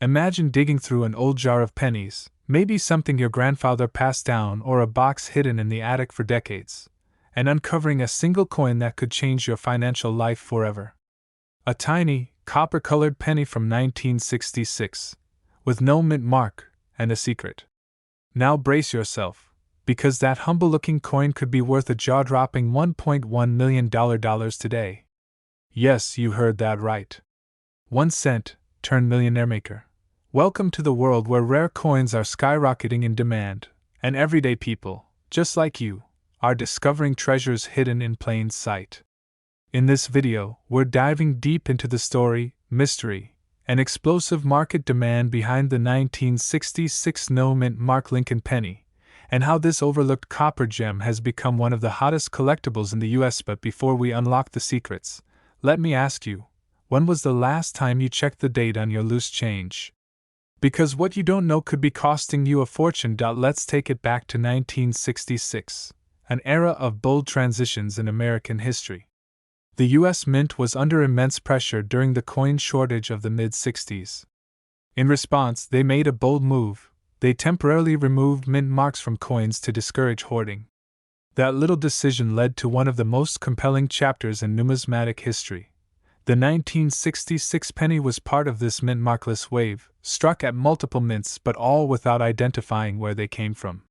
Imagine digging through an old jar of pennies, maybe something your grandfather passed down or a box hidden in the attic for decades, and uncovering a single coin that could change your financial life forever. A tiny, copper-colored penny from 1966, with no mint mark and a secret. Now brace yourself, because that humble-looking coin could be worth a jaw-dropping $1.1 million today. Yes, you heard that right. 1 cent, turned millionaire maker. Welcome to the world where rare coins are skyrocketing in demand, and everyday people, just like you, are discovering treasures hidden in plain sight. In this video, we're diving deep into the story, mystery, and explosive market demand behind the 1966 no-mint mark Lincoln penny, and how this overlooked copper gem has become one of the hottest collectibles in the US. But before we unlock the secrets, let me ask you, when was the last time you checked the date on your loose change? Because what you don't know could be costing you a fortune. Let's take it back to 1966, an era of bold transitions in American history. The U.S. Mint was under immense pressure during the coin shortage of the mid-60s. In response, they made a bold move. They temporarily removed mint marks from coins to discourage hoarding. That little decision led to one of the most compelling chapters in numismatic history. The 1966 penny was part of this mint markless wave, struck at multiple mints but all without identifying where they came from.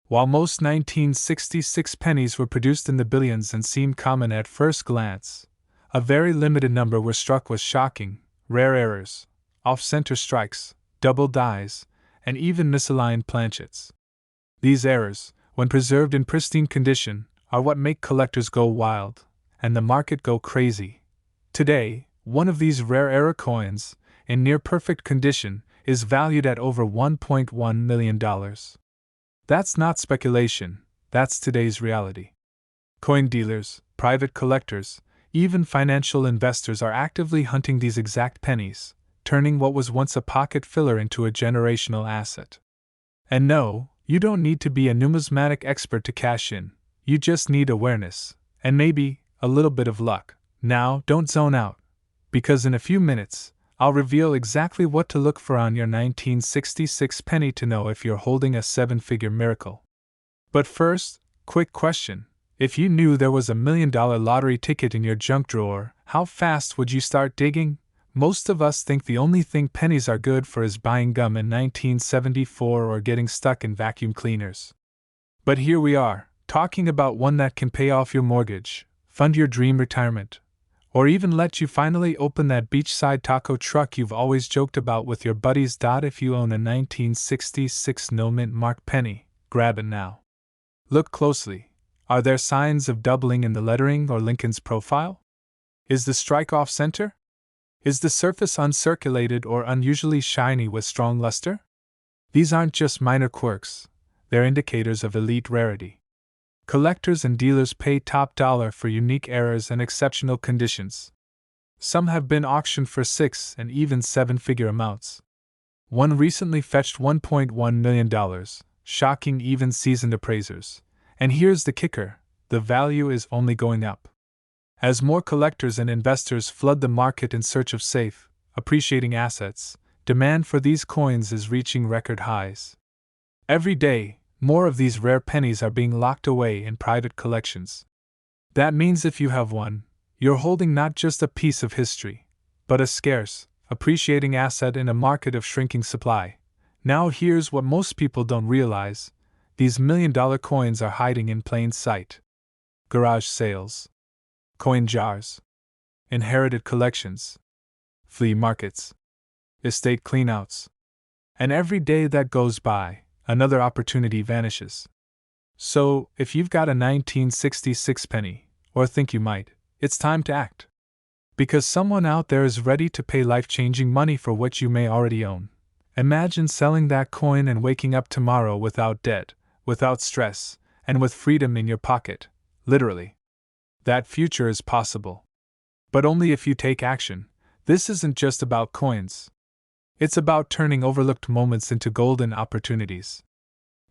While most 1966 pennies were produced in the billions and seemed common at first glance, a very limited number were struck with shocking, rare errors, off-center strikes, double dies, and even misaligned planchets. These errors, when preserved in pristine condition, are what make collectors go wild, and the market go crazy. Today, one of these rare error coins, in near-perfect condition, is valued at over $1.1 million. That's not speculation, that's today's reality. Coin dealers, private collectors, even financial investors are actively hunting these exact pennies, turning what was once a pocket filler into a generational asset. And no, you don't need to be a numismatic expert to cash in, you just need awareness, and maybe a little bit of luck. Now, don't zone out, because in a few minutes, I'll reveal exactly what to look for on your 1966 penny to know if you're holding a 7-figure miracle. But first, quick question. If you knew there was $1 million lottery ticket in your junk drawer, how fast would you start digging? Most of us think the only thing pennies are good for is buying gum in 1974 or getting stuck in vacuum cleaners. But here we are, talking about one that can pay off your mortgage, fund your dream retirement, or even let you finally open that beachside taco truck you've always joked about with your buddies. If you own a 1966 no-mint mark penny, grab it now. Look closely. Are there signs of doubling in the lettering or Lincoln's profile? Is the strike off-center? Is the surface uncirculated or unusually shiny with strong luster? These aren't just minor quirks, they're indicators of elite rarity. Collectors and dealers pay top dollar for unique errors and exceptional conditions. Some have been auctioned for 6 and even 7-figure amounts. One recently fetched $1.1 million, shocking even seasoned appraisers. And here's the kicker, the value is only going up. As more collectors and investors flood the market in search of safe, appreciating assets, demand for these coins is reaching record highs. Every day, more of these rare pennies are being locked away in private collections. That means if you have one, you're holding not just a piece of history, but a scarce, appreciating asset in a market of shrinking supply. Now here's what most people don't realize. These $1 million coins are hiding in plain sight. Garage sales, coin jars, inherited collections, flea markets, estate cleanouts. And every day that goes by, another opportunity vanishes. So, if you've got a 1966 penny, or think you might, it's time to act. Because someone out there is ready to pay life-changing money for what you may already own. Imagine selling that coin and waking up tomorrow without debt, without stress, and with freedom in your pocket, literally. That future is possible. But only if you take action. This isn't just about coins. It's about turning overlooked moments into golden opportunities.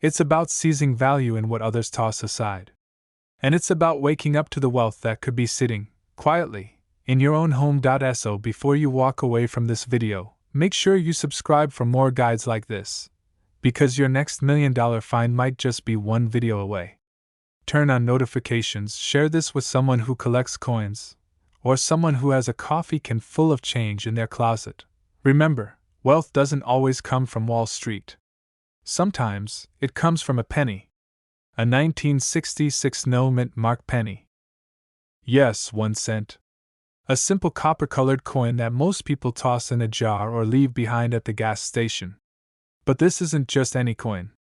It's about seizing value in what others toss aside. And it's about waking up to the wealth that could be sitting, quietly, in your own home. So before you walk away from this video, make sure you subscribe for more guides like this, because your next $1 million find might just be one video away. Turn on notifications, share this with someone who collects coins, or someone who has a coffee can full of change in their closet. Remember, wealth doesn't always come from Wall Street. Sometimes, it comes from a penny. A 1966 no-mint mark penny. Yes, 1 cent. A simple copper-colored coin that most people toss in a jar or leave behind at the gas station. But this isn't just any coin.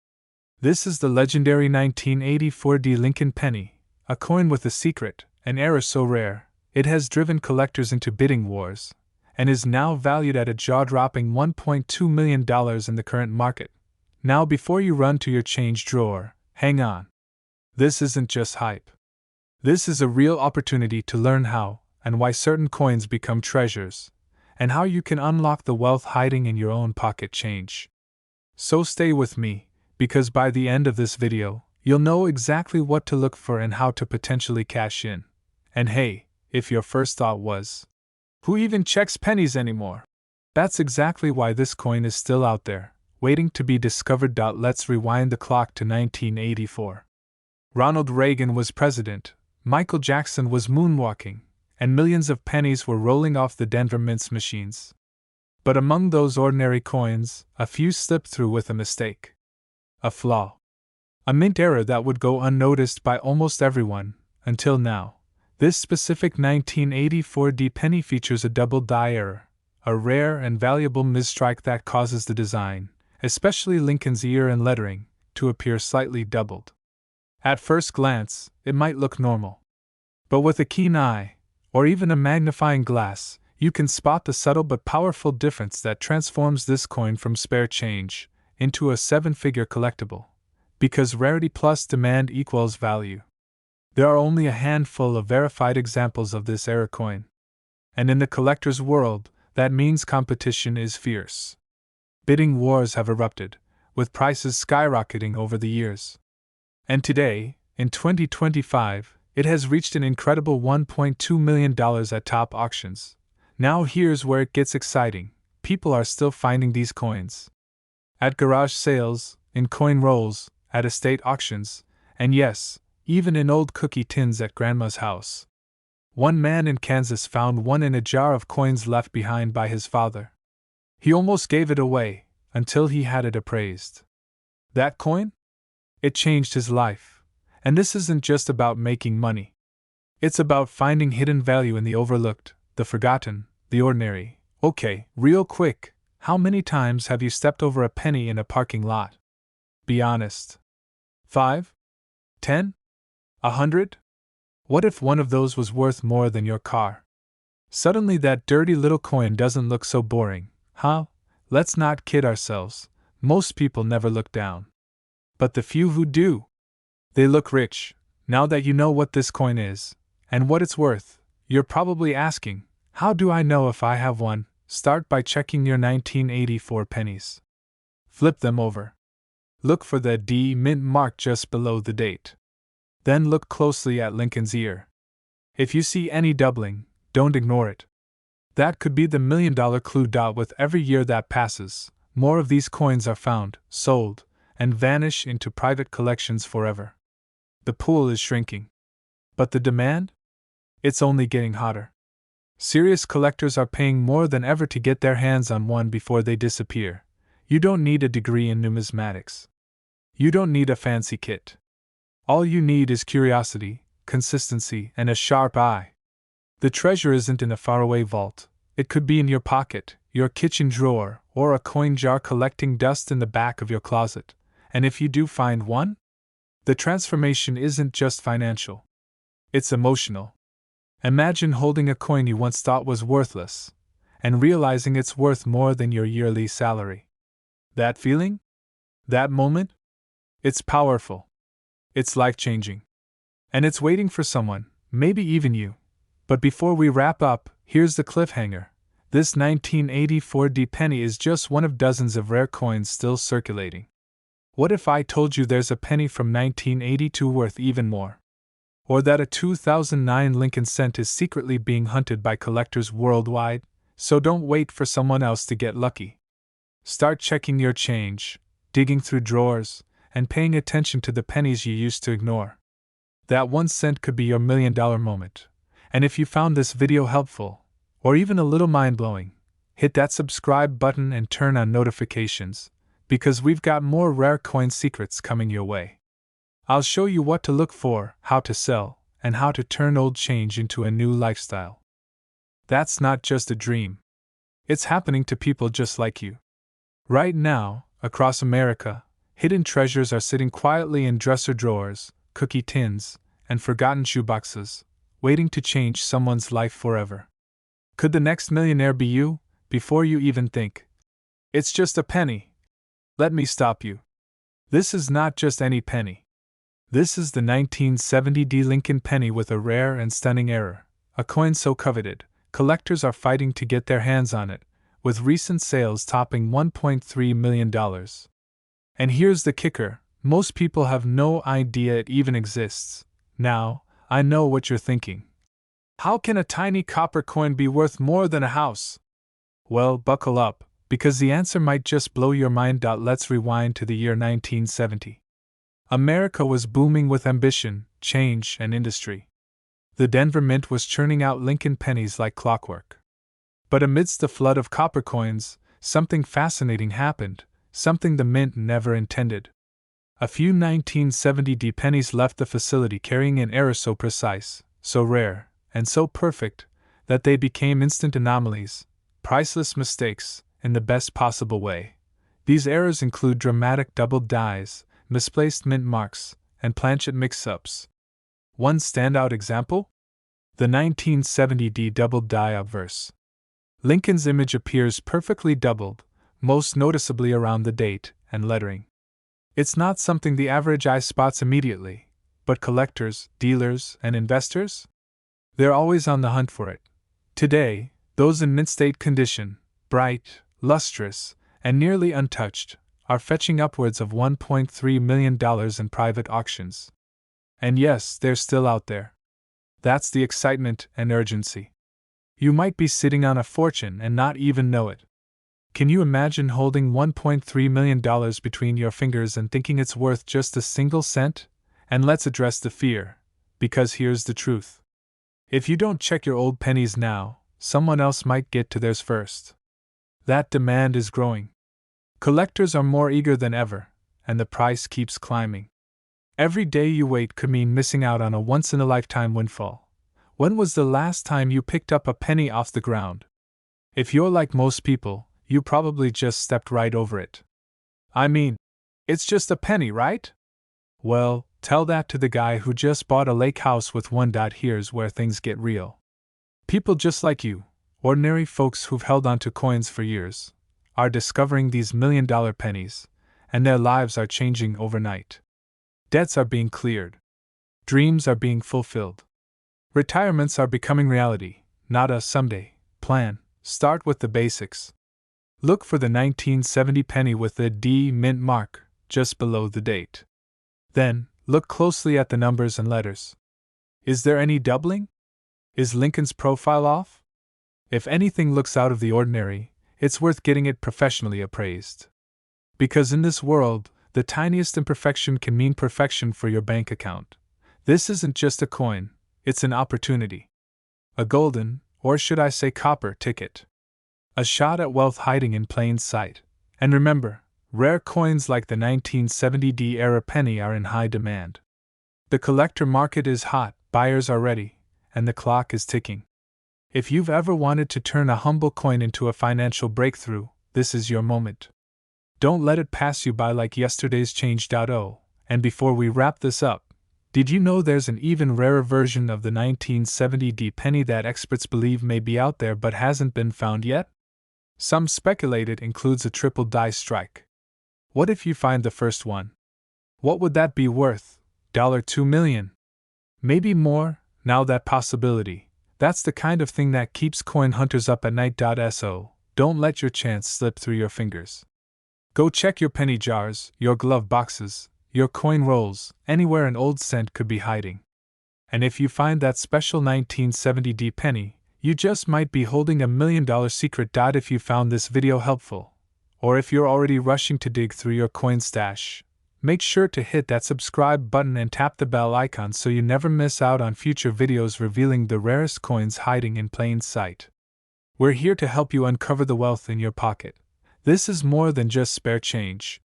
This is the legendary 1984 D Lincoln penny, a coin with a secret, an era so rare, it has driven collectors into bidding wars, and is now valued at a jaw-dropping $1.2 million in the current market. Now before you run to your change drawer, hang on. This isn't just hype. This is a real opportunity to learn how and why certain coins become treasures, and how you can unlock the wealth hiding in your own pocket change. So stay with me, because by the end of this video, you'll know exactly what to look for and how to potentially cash in. And hey, if your first thought was, who even checks pennies anymore? That's exactly why this coin is still out there, waiting to be discovered. Let's rewind the clock to 1984. Ronald Reagan was president, Michael Jackson was moonwalking, and millions of pennies were rolling off the Denver Mint's machines. But among those ordinary coins, a few slipped through with a mistake. A flaw. A mint error that would go unnoticed by almost everyone, until now. This specific 1984 D penny features a double die error, a rare and valuable misstrike that causes the design, especially Lincoln's ear and lettering, to appear slightly doubled. At first glance, it might look normal. But with a keen eye, or even a magnifying glass, you can spot the subtle but powerful difference that transforms this coin from spare change into a 7-figure collectible, because rarity plus demand equals value. There are only a handful of verified examples of this error coin. And in the collector's world, that means competition is fierce. Bidding wars have erupted, with prices skyrocketing over the years. And today, in 2025, it has reached an incredible $1.2 million at top auctions. Now here's where it gets exciting. People are still finding these coins. At garage sales, in coin rolls, at estate auctions, and yes, even in old cookie tins at grandma's house. One man in Kansas found one in a jar of coins left behind by his father. He almost gave it away, until he had it appraised. That coin? It changed his life. And this isn't just about making money. It's about finding hidden value in the overlooked, the forgotten, the ordinary. Okay, real quick, how many times have you stepped over a penny in a parking lot? Be honest. 5? 10? 100? What if one of those was worth more than your car? Suddenly that dirty little coin doesn't look so boring, huh? Let's not kid ourselves, most people never look down. But the few who do, they look rich. Now that you know what this coin is, and what it's worth, you're probably asking, how do I know if I have one? Start by checking your 1984 pennies. Flip them over. Look for the D mint mark just below the date. Then look closely at Lincoln's ear. If you see any doubling, don't ignore it. That could be the $1 million clue. With every year that passes, more of these coins are found, sold, and vanish into private collections forever. The pool is shrinking. But the demand? It's only getting hotter. Serious collectors are paying more than ever to get their hands on one before they disappear. You don't need a degree in numismatics. You don't need a fancy kit. All you need is curiosity, consistency, and a sharp eye. The treasure isn't in a faraway vault. It could be in your pocket, your kitchen drawer, or a coin jar collecting dust in the back of your closet. And if you do find one, the transformation isn't just financial. It's emotional. Imagine holding a coin you once thought was worthless, and realizing it's worth more than your yearly salary. That feeling? That moment? It's powerful. It's life-changing. And it's waiting for someone, maybe even you. But before we wrap up, here's the cliffhanger. This 1984 D penny is just one of dozens of rare coins still circulating. What if I told you there's a penny from 1982 worth even more? Or that a 2009 Lincoln cent is secretly being hunted by collectors worldwide? So don't wait for someone else to get lucky. Start checking your change, digging through drawers, and paying attention to the pennies you used to ignore. That 1 cent could be your $1,000,000 moment. And if you found this video helpful, or even a little mind-blowing, hit that subscribe button and turn on notifications, because we've got more rare coin secrets coming your way. I'll show you what to look for, how to sell, and how to turn old change into a new lifestyle. That's not just a dream. It's happening to people just like you. Right now, across America, hidden treasures are sitting quietly in dresser drawers, cookie tins, and forgotten shoeboxes, waiting to change someone's life forever. Could the next millionaire be you, before you even think? It's just a penny. Let me stop you. This is not just any penny. This is the 1970 Lincoln penny with a rare and stunning error, a coin so coveted, collectors are fighting to get their hands on it, with recent sales topping $1.3 million. And here's the kicker, most people have no idea it even exists. Now, I know what you're thinking. How can a tiny copper coin be worth more than a house? Well, buckle up, because the answer might just blow your mind. Let's rewind to the year 1970. America was booming with ambition, change, and industry. The Denver Mint was churning out Lincoln pennies like clockwork. But amidst the flood of copper coins, something fascinating happened, something the Mint never intended. A few 1970 pennies left the facility carrying an error so precise, so rare, and so perfect, that they became instant anomalies, priceless mistakes, in the best possible way. These errors include dramatic doubled dies, misplaced mint marks, and planchet mix-ups. One standout example? The 1970 doubled die obverse. Lincoln's image appears perfectly doubled, most noticeably around the date and lettering. It's not something the average eye spots immediately, but collectors, dealers, and investors? They're always on the hunt for it. Today, those in mint state condition, bright, lustrous, and nearly untouched, are fetching upwards of $1.3 million in private auctions. And yes, they're still out there. That's the excitement and urgency. You might be sitting on a fortune and not even know it. Can you imagine holding $1.3 million between your fingers and thinking it's worth just a single cent? And let's address the fear, because here's the truth. If you don't check your old pennies now, someone else might get to theirs first. That demand is growing. Collectors are more eager than ever, and the price keeps climbing. Every day you wait could mean missing out on a once-in-a-lifetime windfall. When was the last time you picked up a penny off the ground? If you're like most people, you probably just stepped right over it. I mean, it's just a penny, right? Well, tell that to the guy who just bought a lake house with one. Here's where things get real. People just like you, ordinary folks who've held onto coins for years, are discovering these $1,000,000 pennies, and their lives are changing overnight. Debts are being cleared. Dreams are being fulfilled. Retirements are becoming reality, not a someday plan. Start with the basics. Look for the 1970 penny with the D mint mark just below the date. Then, look closely at the numbers and letters. Is there any doubling? Is Lincoln's profile off? If anything looks out of the ordinary, it's worth getting it professionally appraised. Because in this world, the tiniest imperfection can mean perfection for your bank account. This isn't just a coin, it's an opportunity. A golden, or should I say copper, ticket. A shot at wealth hiding in plain sight. And remember, rare coins like the 1970 era penny are in high demand. The collector market is hot, buyers are ready, and the clock is ticking. If you've ever wanted to turn a humble coin into a financial breakthrough, this is your moment. Don't let it pass you by like yesterday's change. Oh, and before we wrap this up, did you know there's an even rarer version of the 1970 penny that experts believe may be out there but hasn't been found yet? Some speculate it includes a triple die strike. What if you find the first one? What would that be worth? $2 million? Maybe more. Now that possibility, that's the kind of thing that keeps coin hunters up at night. So, don't let your chance slip through your fingers. Go check your penny jars, your glove boxes, your coin rolls, anywhere an old cent could be hiding. And if you find that special 1970 penny, You just might be holding $1 million secret. If you found this video helpful, or if you're already rushing to dig through your coin stash, make sure to hit that subscribe button and tap the bell icon so you never miss out on future videos revealing the rarest coins hiding in plain sight. We're here to help you uncover the wealth in your pocket. This is more than just spare change.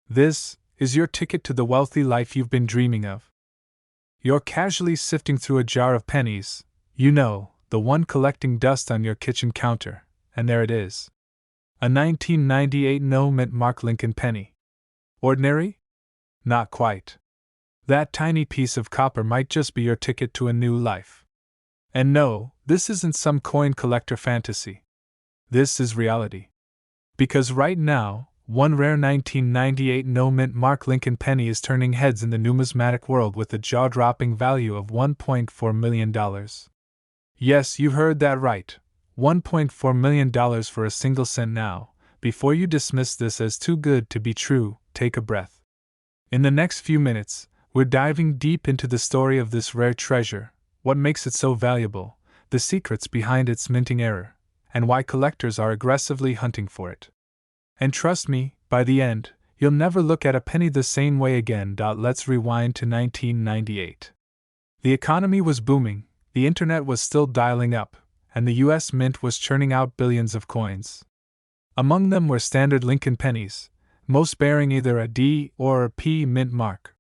This is your ticket to the wealthy life you've been dreaming of. You're casually sifting through a jar of pennies, the one collecting dust on your kitchen counter, and there it is. A 1998 no-mint Mark Lincoln penny. Ordinary? Not quite. That tiny piece of copper might just be your ticket to a new life. And no, this isn't some coin collector fantasy. This is reality. Because right now, one rare 1998 no-mint Mark Lincoln penny is turning heads in the numismatic world with a jaw-dropping value of $1.4 million. Yes, you heard that right. $1.4 million for a single cent. Now, before you dismiss this as too good to be true, take a breath. In the next few minutes, we're diving deep into the story of this rare treasure, what makes it so valuable, the secrets behind its minting error, and why collectors are aggressively hunting for it. And trust me, by the end, you'll never look at a penny the same way again. Let's rewind to 1998. The economy was booming, the internet was still dialing up, and the US Mint was churning out billions of coins. Among them were standard Lincoln pennies, most bearing either a D or a P mint mark.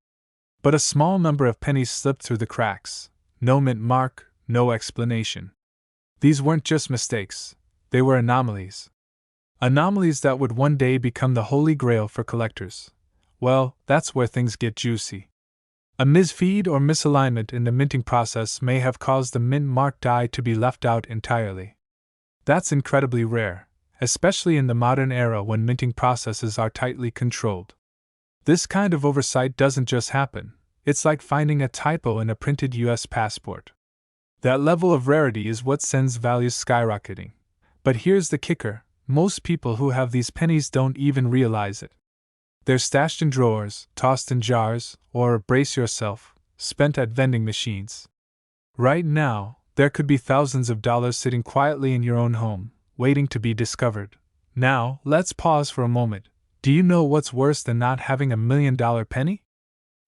But a small number of pennies slipped through the cracks. No mint mark, no explanation. These weren't just mistakes, they were anomalies. Anomalies that would one day become the holy grail for collectors. Well, that's where things get juicy. A misfeed or misalignment in the minting process may have caused the mint mark die to be left out entirely. That's incredibly rare, especially in the modern era when minting processes are tightly controlled. This kind of oversight doesn't just happen. It's like finding a typo in a printed US passport. That level of rarity is what sends values skyrocketing. But here's the kicker, most people who have these pennies don't even realize it. They're stashed in drawers, tossed in jars, or, brace yourself, spent at vending machines. Right now, there could be thousands of dollars sitting quietly in your own home, waiting to be discovered. Now, let's pause for a moment. Do you know what's worse than not having $1 million penny?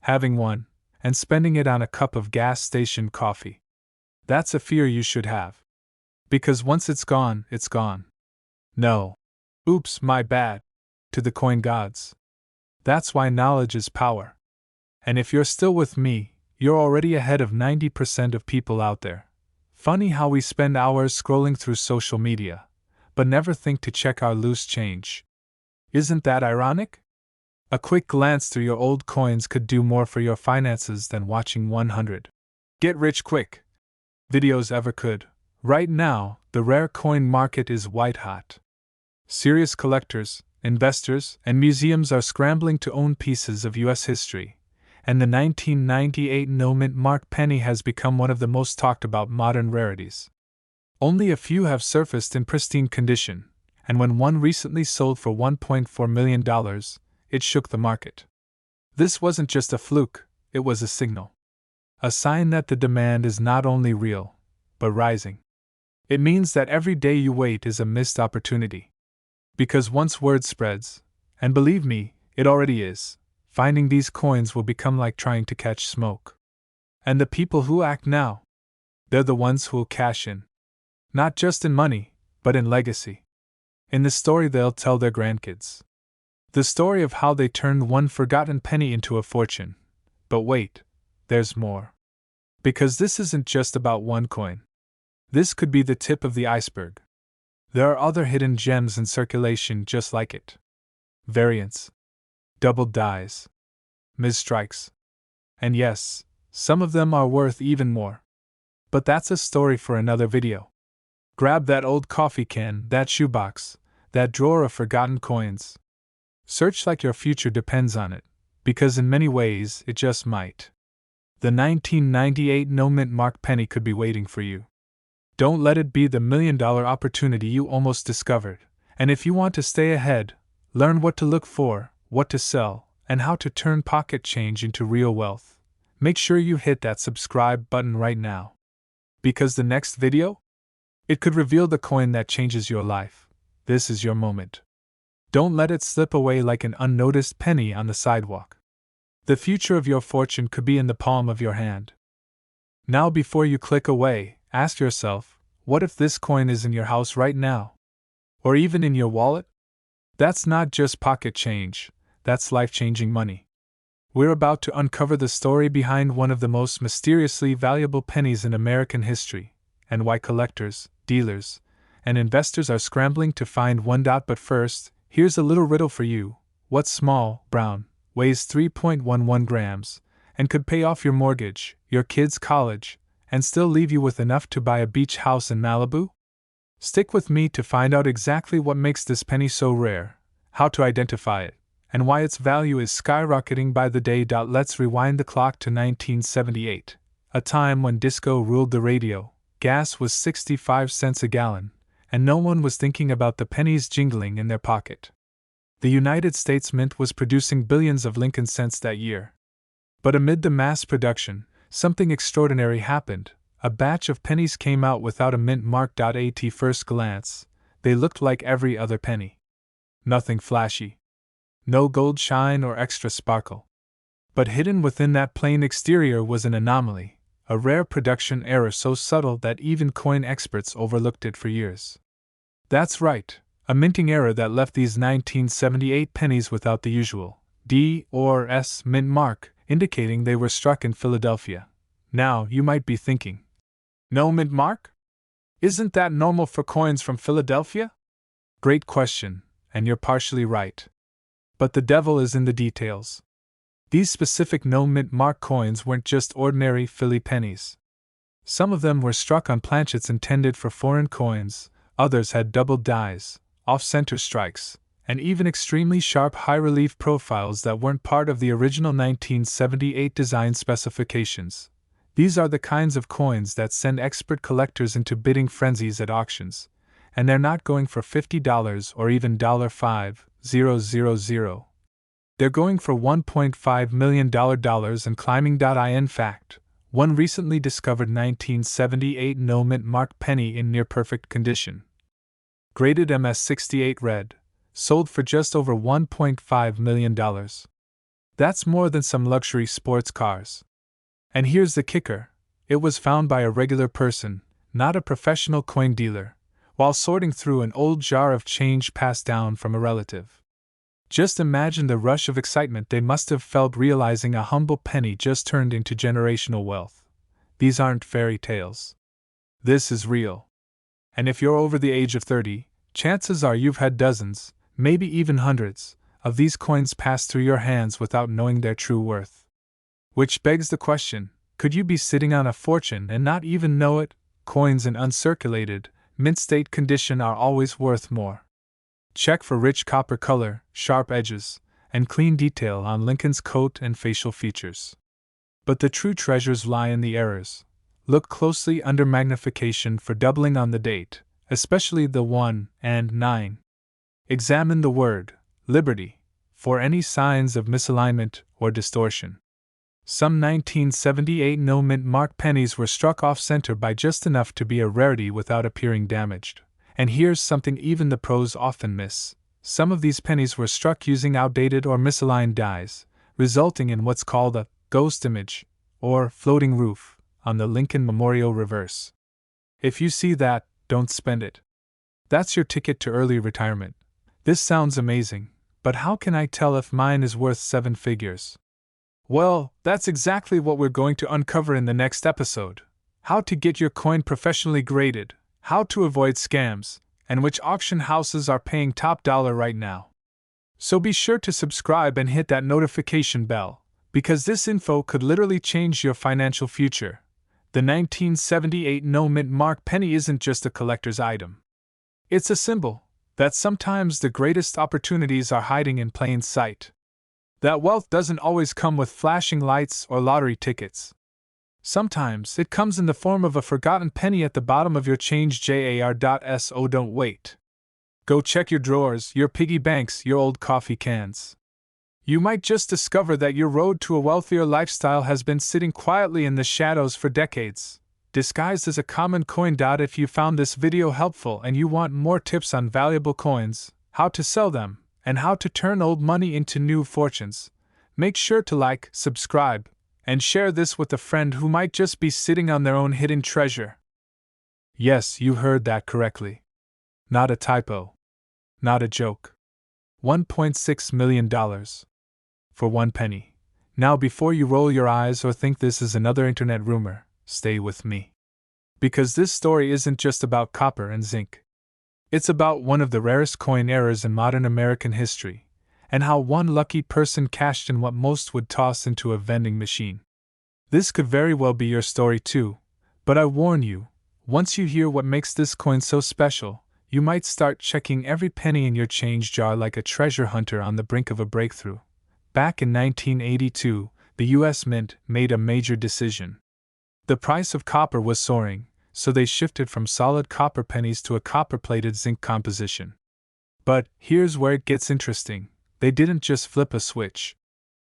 Having one, and spending it on a cup of gas station coffee. That's a fear you should have. Because once it's gone, it's gone. No. Oops, my bad. To the coin gods. That's why knowledge is power. And if you're still with me, you're already ahead of 90% of people out there. Funny how we spend hours scrolling through social media, but never think to check our loose change. Isn't that ironic? A quick glance through your old coins could do more for your finances than watching 100 get rich quick videos ever could. Right now, the rare coin market is white hot. Serious collectors, investors, and museums are scrambling to own pieces of US history, and the 1998 no-mint Mark penny has become one of the most talked about modern rarities. Only a few have surfaced in pristine condition, and when one recently sold for $1.4 million, it shook the market. This wasn't just a fluke, it was a signal. A sign that the demand is not only real, but rising. It means that every day you wait is a missed opportunity. Because once word spreads, and believe me, it already is, finding these coins will become like trying to catch smoke. And the people who act now, they're the ones who'll cash in. Not just in money, but in legacy. In the story they'll tell their grandkids. The story of how they turned one forgotten penny into a fortune. But wait, there's more. Because this isn't just about one coin. This could be the tip of the iceberg. There are other hidden gems in circulation just like it. Variants. Double dies. Misstrikes. And yes, some of them are worth even more. But that's a story for another video. Grab that old coffee can, that shoebox, that drawer of forgotten coins. Search like your future depends on it, because in many ways it just might. The 1998 no-mint Mark penny could be waiting for you. Don't let it be the $1 million opportunity you almost discovered, and if you want to stay ahead, learn what to look for, what to sell, and how to turn pocket change into real wealth, make sure you hit that subscribe button right now. Because the next video? It could reveal the coin that changes your life. This is your moment. Don't let it slip away like an unnoticed penny on the sidewalk. The future of your fortune could be in the palm of your hand. Now, before you click away, ask yourself, what if this coin is in your house right now? Or even in your wallet? That's not just pocket change, that's life-changing money. We're about to uncover the story behind one of the most mysteriously valuable pennies in American history, and why collectors, dealers, and investors are scrambling to find one. But first, here's a little riddle for you. What's small, brown, weighs 3.11 grams, and could pay off your mortgage, your kids' college, and still leave you with enough to buy a beach house in Malibu? Stick with me to find out exactly what makes this penny so rare, how to identify it, and why its value is skyrocketing by the day. Let's rewind the clock to 1978, a time when disco ruled the radio, gas was 65 cents a gallon, and no one was thinking about the pennies jingling in their pocket. The United States Mint was producing billions of Lincoln cents that year. But amid the mass production, something extraordinary happened. A batch of pennies came out without a mint mark. At first glance, they looked like every other penny. Nothing flashy. No gold shine or extra sparkle. But hidden within that plain exterior was an anomaly, a rare production error so subtle that even coin experts overlooked it for years. That's right, a minting error that left these 1978 pennies without the usual D or S mint mark, indicating they were struck in Philadelphia. Now, you might be thinking, no mint mark? Isn't that normal for coins from Philadelphia? Great question, and you're partially right. But the devil is in the details. These specific no mint mark coins weren't just ordinary Philly pennies. Some of them were struck on planchets intended for foreign coins, others had doubled dies, off-center strikes, and even extremely sharp high-relief profiles that weren't part of the original 1978 design specifications. These are the kinds of coins that send expert collectors into bidding frenzies at auctions, and they're not going for $50 or even $5,000. They're going for $1.5 million and climbing. In fact, one recently discovered 1978 no mint mark penny in near-perfect condition, graded MS68 red, sold for just over $1.5 million. That's more than some luxury sports cars. And here's the kicker, it was found by a regular person, not a professional coin dealer, while sorting through an old jar of change passed down from a relative. Just imagine the rush of excitement they must have felt realizing a humble penny just turned into generational wealth. These aren't fairy tales. This is real. And if you're over the age of 30, chances are you've had dozens, maybe even hundreds, of these coins pass through your hands without knowing their true worth. Which begs the question, could you be sitting on a fortune and not even know it? Coins in uncirculated, mint state condition are always worth more. Check for rich copper color, sharp edges, and clean detail on Lincoln's coat and facial features. But the true treasures lie in the errors. Look closely under magnification for doubling on the date, especially the 1 and 9. Examine the word, Liberty, for any signs of misalignment or distortion. Some 1978 no mint mark pennies were struck off-center by just enough to be a rarity without appearing damaged. And here's something even the pros often miss. Some of these pennies were struck using outdated or misaligned dies, resulting in what's called a ghost image, or floating roof, on the Lincoln Memorial reverse. If you see that, don't spend it. That's your ticket to early retirement. This sounds amazing, but how can I tell if mine is worth 7 figures? Well, that's exactly what we're going to uncover in the next episode. How to get your coin professionally graded, how to avoid scams, and which auction houses are paying top dollar right now. So be sure to subscribe and hit that notification bell, because this info could literally change your financial future. The 1978 no mint mark penny isn't just a collector's item. It's a symbol that sometimes the greatest opportunities are hiding in plain sight. That wealth doesn't always come with flashing lights or lottery tickets. Sometimes it comes in the form of a forgotten penny at the bottom of your change jar.so. Don't wait. Go check your drawers, your piggy banks, your old coffee cans. You might just discover that your road to a wealthier lifestyle has been sitting quietly in the shadows for decades. disguised as a common coin. If you found this video helpful and you want more tips on valuable coins, how to sell them, and how to turn old money into new fortunes, make sure to like, subscribe, and share this with a friend who might just be sitting on their own hidden treasure. Yes, you heard that correctly. Not a typo. Not a joke. $1.6 million. For 1 penny. Now, before you roll your eyes or think this is another internet rumor, stay with me. Because this story isn't just about copper and zinc. It's about one of the rarest coin errors in modern American history, and how one lucky person cashed in what most would toss into a vending machine. This could very well be your story too, but I warn you, once you hear what makes this coin so special, you might start checking every penny in your change jar like a treasure hunter on the brink of a breakthrough. Back in 1982, the U.S. Mint made a major decision. The price of copper was soaring, so they shifted from solid copper pennies to a copper-plated zinc composition. But here's where it gets interesting. They didn't just flip a switch.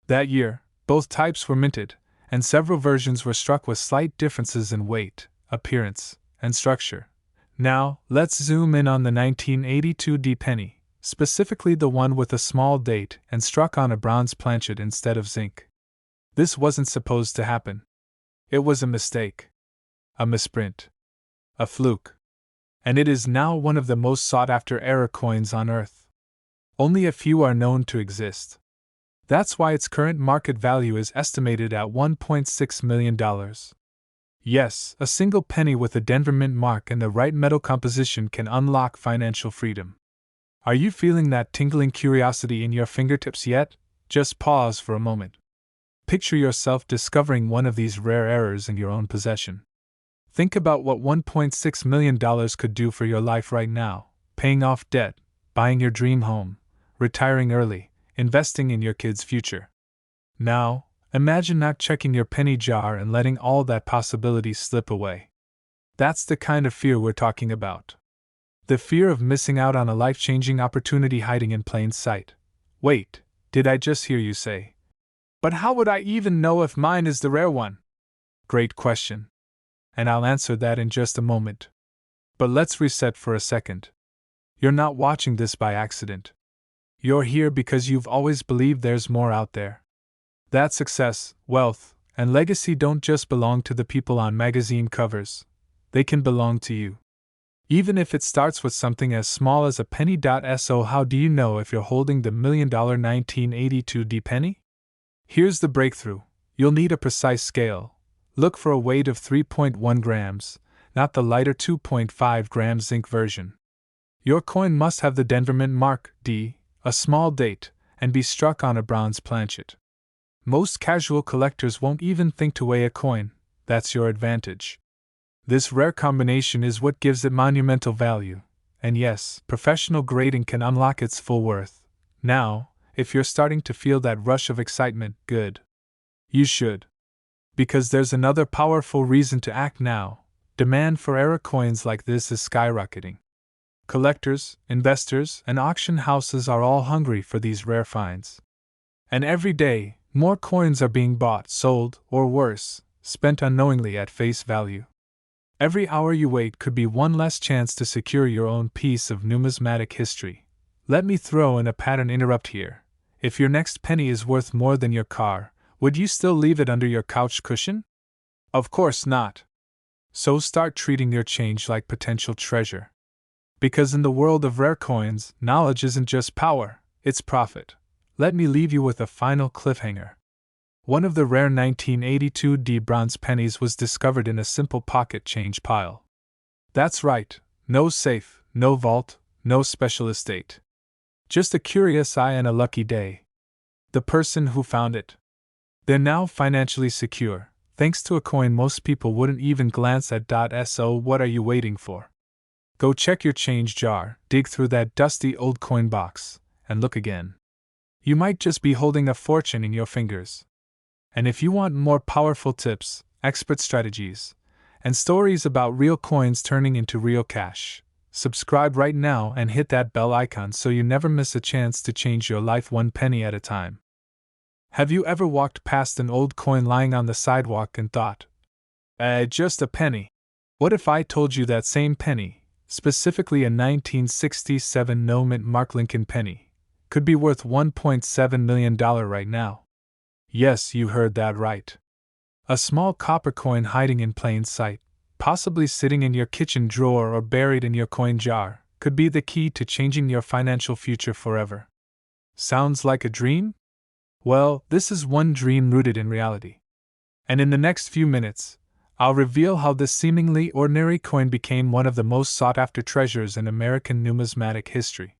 That year, both types were minted, and several versions were struck with slight differences in weight, appearance, and structure. Now, let's zoom in on the 1982 D penny, specifically the one with a small date and struck on a bronze planchet instead of zinc. This wasn't supposed to happen. It was a mistake. A misprint. A fluke. And it is now one of the most sought-after error coins on Earth. Only a few are known to exist. That's why its current market value is estimated at $1.6 million. Yes, a single penny with a Denver Mint mark and the right metal composition can unlock financial freedom. Are you feeling that tingling curiosity in your fingertips yet? Just pause for a moment. Picture yourself discovering one of these rare errors in your own possession. Think about what $1.6 million could do for your life right now: paying off debt, buying your dream home, retiring early, investing in your kids' future. Now, imagine not checking your penny jar and letting all that possibility slip away. That's the kind of fear we're talking about. The fear of missing out on a life-changing opportunity hiding in plain sight. Wait, did I just hear you say? But how would I even know if mine is the rare one? Great question. And I'll answer that in just a moment. But let's reset for a second. You're not watching this by accident. You're here because you've always believed there's more out there. That success, wealth, and legacy don't just belong to the people on magazine covers. They can belong to you. Even if it starts with something as small as a penny. So how do you know if you're holding the $1 million 1982 D penny? Here's the breakthrough. You'll need a precise scale. Look for a weight of 3.1 grams, not the lighter 2.5 gram zinc version. Your coin must have the Denver Mint mark, D, a small date, and be struck on a bronze planchet. Most casual collectors won't even think to weigh a coin. That's your advantage. This rare combination is what gives it monumental value. And yes, professional grading can unlock its full worth. Now, if you're starting to feel that rush of excitement, good. You should. Because there's another powerful reason to act now. Demand for error coins like this is skyrocketing. Collectors, investors, and auction houses are all hungry for these rare finds. And every day, more coins are being bought, sold, or worse, spent unknowingly at face value. Every hour you wait could be one less chance to secure your own piece of numismatic history. Let me throw in a pattern interrupt here. If your next penny is worth more than your car, would you still leave it under your couch cushion? Of course not. So start treating your change like potential treasure. Because in the world of rare coins, knowledge isn't just power, it's profit. Let me leave you with a final cliffhanger. One of the rare 1982 D bronze pennies was discovered in a simple pocket change pile. That's right, no safe, no vault, no special estate. Just a curious eye and a lucky day. The person who found it. They're now financially secure, thanks to a coin most people wouldn't even glance at. So what are you waiting for? Go check your change jar, dig through that dusty old coin box, and look again. You might just be holding a fortune in your fingers. And if you want more powerful tips, expert strategies, and stories about real coins turning into real cash, subscribe right now and hit that bell icon so you never miss a chance to change your life one penny at a time. Have you ever walked past an old coin lying on the sidewalk and thought, Just a penny. What if I told you that same penny, specifically a 1967 no-mint Mark Lincoln penny, could be worth $1.7 million right now? Yes, you heard that right. A small copper coin hiding in plain sight, possibly sitting in your kitchen drawer or buried in your coin jar, could be the key to changing your financial future forever. Sounds like a dream? Well, this is one dream rooted in reality. And in the next few minutes, I'll reveal how this seemingly ordinary coin became one of the most sought-after treasures in American numismatic history.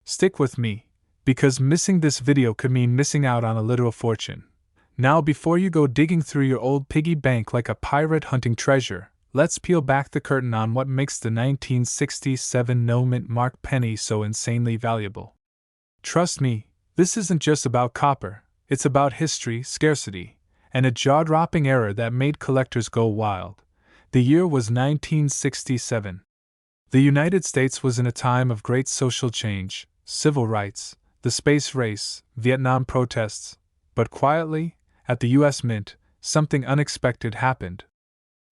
Stick with me, because missing this video could mean missing out on a literal fortune. Now, before you go digging through your old piggy bank like a pirate hunting treasure, let's peel back the curtain on what makes the 1967 no-mint Mark penny so insanely valuable. Trust me, this isn't just about copper, it's about history, scarcity, and a jaw-dropping era that made collectors go wild. The year was 1967. The United States was in a time of great social change, civil rights, the space race, Vietnam protests, but quietly, at the U.S. Mint, something unexpected happened.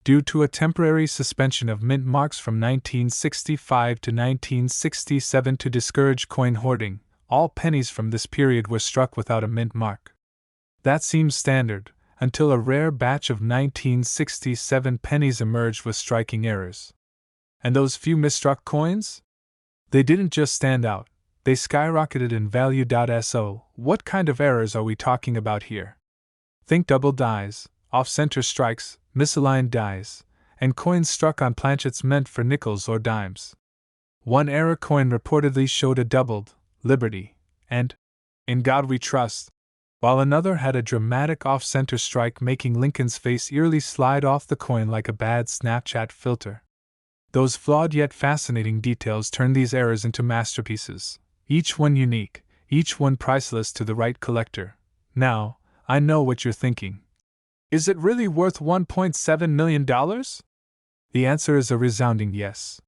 Due to a temporary suspension of mint marks from 1965 to 1967 to discourage coin hoarding, all pennies from this period were struck without a mint mark. That seems standard, until a rare batch of 1967 pennies emerged with striking errors. And those few misstruck coins? They didn't just stand out, they skyrocketed in value. So, what kind of errors are we talking about here? Think double dies, off-center strikes, misaligned dies, and coins struck on planchets meant for nickels or dimes. One error coin reportedly showed a doubled Liberty and In God We Trust, while another had a dramatic off-center strike making Lincoln's face eerily slide off the coin like a bad Snapchat filter. Those flawed yet fascinating details turn these errors into masterpieces, each one unique, each one priceless to the right collector. Now, I know what you're thinking. Is it really worth $1.7 million? The answer is a resounding yes.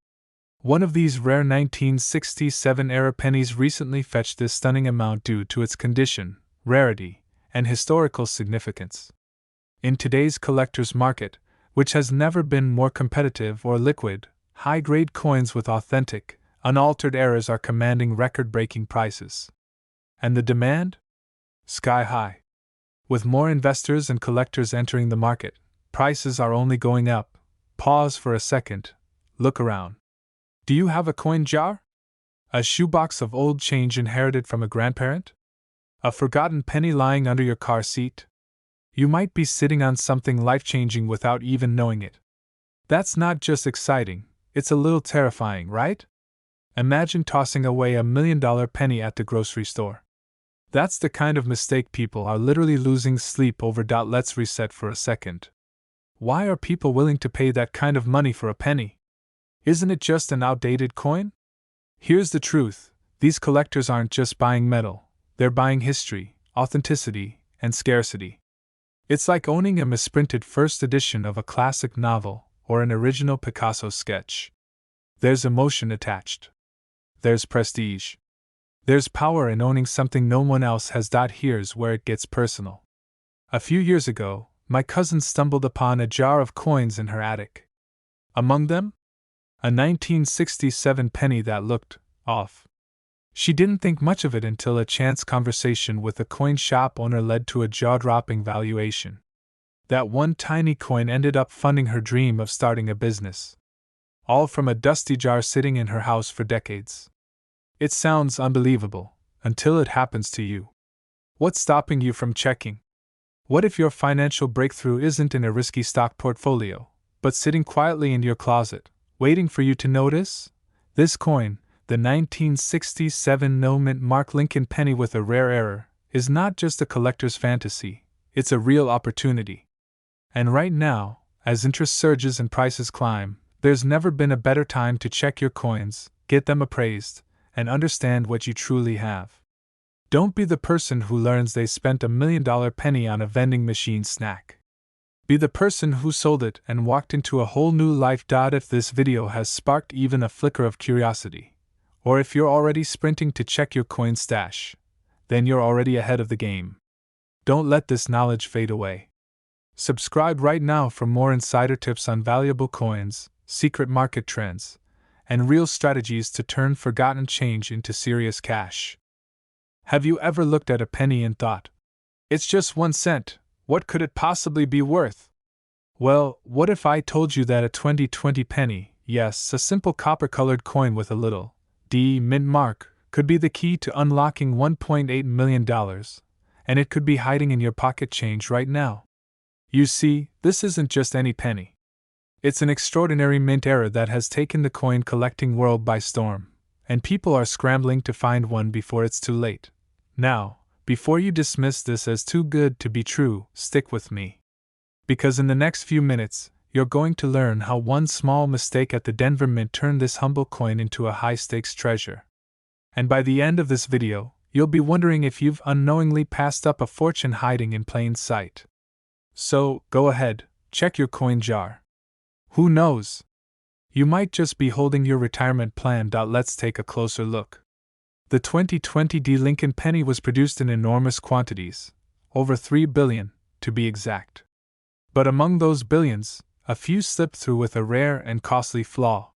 One of these rare 1967-era pennies recently fetched this stunning amount due to its condition, rarity, and historical significance. In today's collector's market, which has never been more competitive or liquid, high-grade coins with authentic, unaltered errors are commanding record-breaking prices. And the demand? Sky high. With more investors and collectors entering the market, prices are only going up. Pause for a second. Look around. Do you have a coin jar? A shoebox of old change inherited from a grandparent? A forgotten penny lying under your car seat? You might be sitting on something life-changing without even knowing it. That's not just exciting, it's a little terrifying, right? Imagine tossing away $1 million penny at the grocery store. That's the kind of mistake people are literally losing sleep over. Let's reset for a second. Why are people willing to pay that kind of money for a penny? Isn't it just an outdated coin? Here's the truth, these collectors aren't just buying metal, they're buying history, authenticity, and scarcity. It's like owning a misprinted first edition of a classic novel or an original Picasso sketch. There's emotion attached. There's prestige. There's power in owning something no one else has. Here's where it gets personal. A few years ago, my cousin stumbled upon a jar of coins in her attic. Among them, a 1967 penny that looked off. She didn't think much of it until a chance conversation with a coin shop owner led to a jaw-dropping valuation. That one tiny coin ended up funding her dream of starting a business. All from a dusty jar sitting in her house for decades. It sounds unbelievable, until it happens to you. What's stopping you from checking? What if your financial breakthrough isn't in a risky stock portfolio, but sitting quietly in your closet, waiting for you to notice? This coin, the 1967 no-mint Mark Lincoln penny with a rare error, is not just a collector's fantasy, it's a real opportunity. And right now, as interest surges and prices climb, there's never been a better time to check your coins, get them appraised, and understand what you truly have. Don't be the person who learns they spent $1 million penny on a vending machine snack. Be the person who sold it and walked into a whole new life. If this video has sparked even a flicker of curiosity, or if you're already sprinting to check your coin stash, then you're already ahead of the game. Don't let this knowledge fade away. Subscribe right now for more insider tips on valuable coins, secret market trends, and real strategies to turn forgotten change into serious cash. Have you ever looked at a penny and thought, it's just 1 cent, what could it possibly be worth? Well, what if I told you that a 2020 penny, yes, a simple copper-colored coin with a little D mint mark, could be the key to unlocking $1.8 million, and it could be hiding in your pocket change right now? You see, this isn't just any penny. It's an extraordinary mint era that has taken the coin collecting world by storm, and people are scrambling to find one before it's too late. Now, before you dismiss this as too good to be true, stick with me. Because in the next few minutes, you're going to learn how one small mistake at the Denver Mint turned this humble coin into a high-stakes treasure. And by the end of this video, you'll be wondering if you've unknowingly passed up a fortune hiding in plain sight. So, go ahead, check your coin jar. Who knows? You might just be holding your retirement plan. Let's take a closer look. The 2020 D Lincoln penny was produced in enormous quantities, over 3 billion, to be exact. But among those billions, a few slipped through with a rare and costly flaw.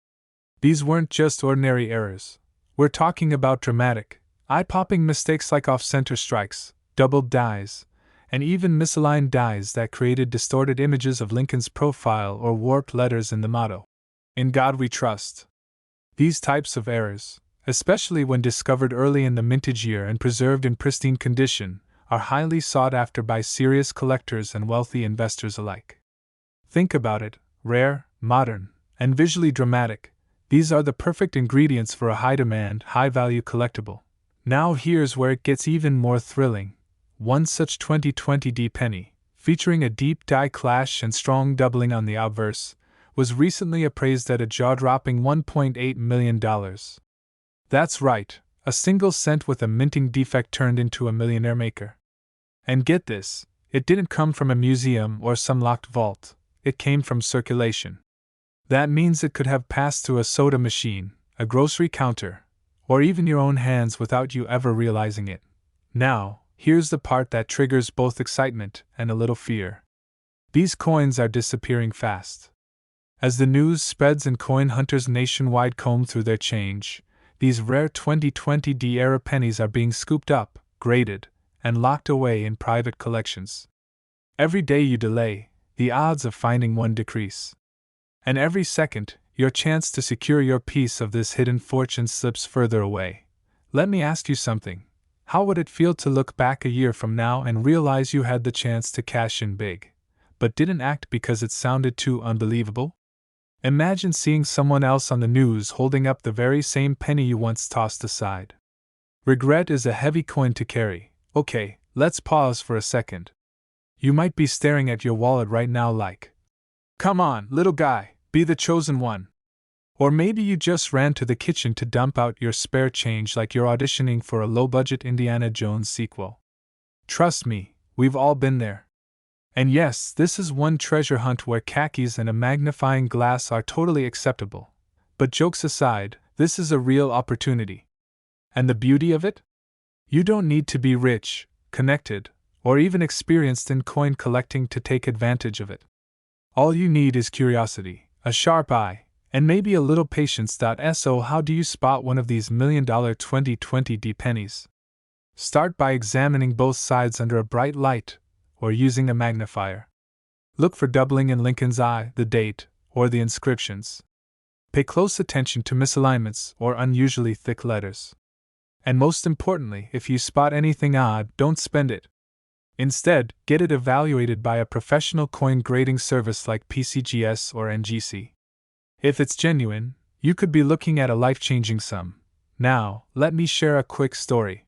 These weren't just ordinary errors. We're talking about dramatic, eye-popping mistakes like off-center strikes, doubled dies, and even misaligned dies that created distorted images of Lincoln's profile or warped letters in the motto, "In God We Trust." These types of errors, especially when discovered early in the mintage year and preserved in pristine condition, are highly sought after by serious collectors and wealthy investors alike. Think about it: rare, modern, and visually dramatic. These are the perfect ingredients for a high-demand, high-value collectible. Now here's where it gets even more thrilling. One such 2020 D penny, featuring a deep die clash and strong doubling on the obverse, was recently appraised at a jaw-dropping $1.8 million. That's right, a single cent with a minting defect turned into a millionaire maker. And get this, it didn't come from a museum or some locked vault, it came from circulation. That means it could have passed through a soda machine, a grocery counter, or even your own hands without you ever realizing it. Now, here's the part that triggers both excitement and a little fear. These coins are disappearing fast. As the news spreads and coin hunters nationwide comb through their change, these rare 2020 D-era pennies are being scooped up, graded, and locked away in private collections. Every day you delay, the odds of finding one decrease. And every second, your chance to secure your piece of this hidden fortune slips further away. Let me ask you something. How would it feel to look back a year from now and realize you had the chance to cash in big, but didn't act because it sounded too unbelievable? Imagine seeing someone else on the news holding up the very same penny you once tossed aside. Regret is a heavy coin to carry. Okay, let's pause for a second. You might be staring at your wallet right now like, come on, little guy, be the chosen one. Or maybe you just ran to the kitchen to dump out your spare change like you're auditioning for a low-budget Indiana Jones sequel. Trust me, we've all been there. And yes, this is one treasure hunt where khakis and a magnifying glass are totally acceptable. But jokes aside, this is a real opportunity. And the beauty of it? You don't need to be rich, connected, or even experienced in coin collecting to take advantage of it. All you need is curiosity, a sharp eye, and maybe a little patience. So how do you spot one of these $1 million 2020 D pennies? Start by examining both sides under a bright light, or using a magnifier. Look for doubling in Lincoln's eye, the date, or the inscriptions. Pay close attention to misalignments or unusually thick letters. And most importantly, if you spot anything odd, don't spend it. Instead, get it evaluated by a professional coin grading service like PCGS or NGC. If it's genuine, you could be looking at a life-changing sum. Now, let me share a quick story.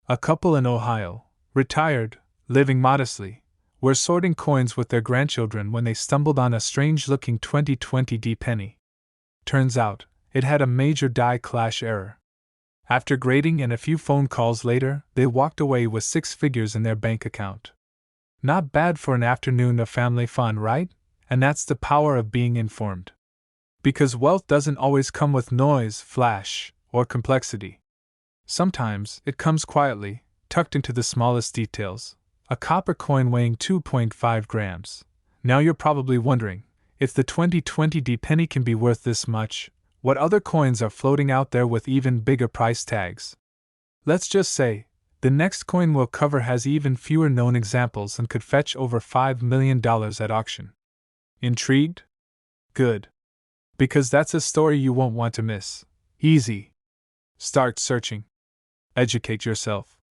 A couple in Ohio, retired, living modestly, were sorting coins with their grandchildren when they stumbled on a strange-looking 2020 D penny. Turns out, it had a major die clash error. After grading and a few phone calls later, they walked away with 6 figures in their bank account. Not bad for an afternoon of family fun, right? And that's the power of being informed. Because wealth doesn't always come with noise, flash, or complexity. Sometimes it comes quietly, tucked into the smallest details. A copper coin weighing 2.5 grams. Now you're probably wondering, if the 2020 penny can be worth this much, what other coins are floating out there with even bigger price tags? Let's just say, the next coin we'll cover has even fewer known examples and could fetch over $5 million at auction. Intrigued? Good. Because that's a story you won't want to miss. Easy. Start searching. Educate yourself.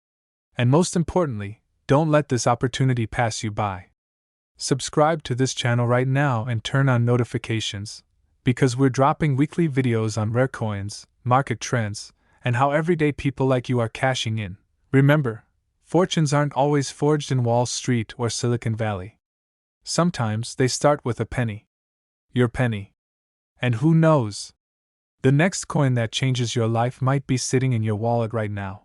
And most importantly, don't let this opportunity pass you by. Subscribe to this channel right now and turn on notifications, because we're dropping weekly videos on rare coins, market trends, and how everyday people like you are cashing in. Remember, fortunes aren't always forged in Wall Street or Silicon Valley. Sometimes they start with a penny. Your penny. And who knows? The next coin that changes your life might be sitting in your wallet right now.